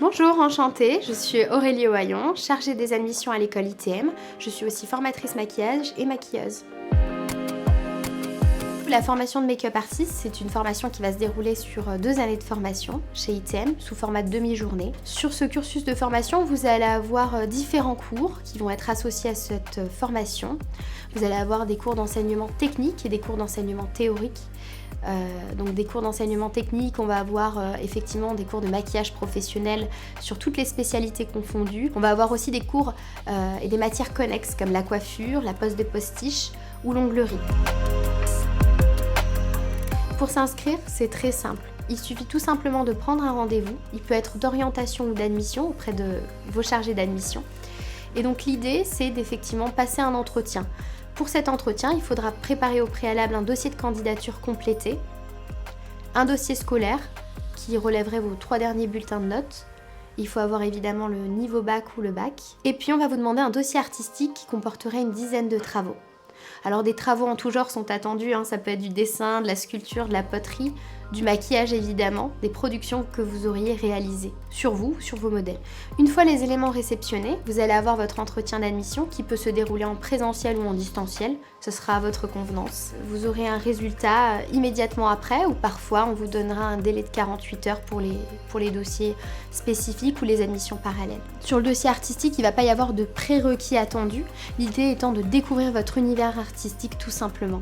Bonjour, enchantée, je suis Aurélie Ohaillon, chargée des admissions à l'école ITM. Je suis aussi formatrice maquillage et maquilleuse. La formation de make-up artist, c'est une formation qui va se dérouler sur 2 années de formation chez ITM, sous format de demi-journée. Sur ce cursus de formation, vous allez avoir différents cours qui vont être associés à cette formation. Vous allez avoir des cours d'enseignement technique et des cours d'enseignement théorique. Donc des cours d'enseignement technique, on va avoir effectivement des cours de maquillage professionnel sur toutes les spécialités confondues. On va avoir aussi des cours et des matières connexes comme la coiffure, la pose de postiche ou l'onglerie. Pour s'inscrire, c'est très simple. Il suffit tout simplement de prendre un rendez-vous. Il peut être d'orientation ou d'admission auprès de vos chargés d'admission. Et donc l'idée, c'est d'effectivement passer un entretien. Pour cet entretien, il faudra préparer au préalable un dossier de candidature complété, un dossier scolaire qui relèverait vos 3 derniers bulletins de notes. Il faut avoir évidemment le niveau bac ou le bac. Et puis on va vous demander un dossier artistique qui comporterait une dizaine de travaux. Alors des travaux en tout genre sont attendus, ça peut être du dessin, de la sculpture, de la poterie, du maquillage évidemment, des productions que vous auriez réalisées sur vous, sur vos modèles. Une fois les éléments réceptionnés, vous allez avoir votre entretien d'admission qui peut se dérouler en présentiel ou en distanciel, ce sera à votre convenance. Vous aurez un résultat immédiatement après ou parfois on vous donnera un délai de 48 heures pour les dossiers spécifiques ou les admissions parallèles. Sur le dossier artistique, il ne va pas y avoir de prérequis attendus, l'idée étant de découvrir votre univers artistique tout simplement.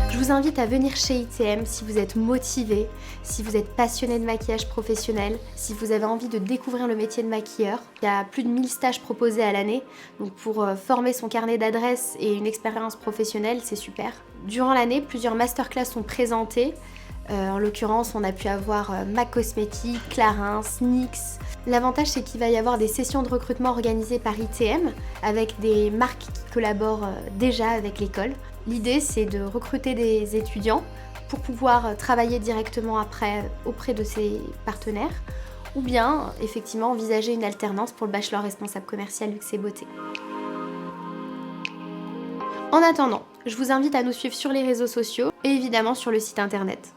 Je vous invite à venir chez ITM si vous êtes motivé, si vous êtes passionné de maquillage professionnel, si vous avez envie de découvrir le métier de maquilleur. Il y a plus de 1000 stages proposés à l'année, donc pour former son carnet d'adresses et une expérience professionnelle, c'est super. Durant l'année, plusieurs masterclass sont présentées. En l'occurrence, on a pu avoir MAC Cosmétiques, Clarins, NYX. L'avantage, c'est qu'il va y avoir des sessions de recrutement organisées par ITM avec des marques qui collaborent déjà avec l'école. L'idée, c'est de recruter des étudiants pour pouvoir travailler directement après auprès de ses partenaires ou bien effectivement envisager une alternance pour le bachelor responsable commercial luxe et beauté. En attendant, je vous invite à nous suivre sur les réseaux sociaux et évidemment sur le site internet.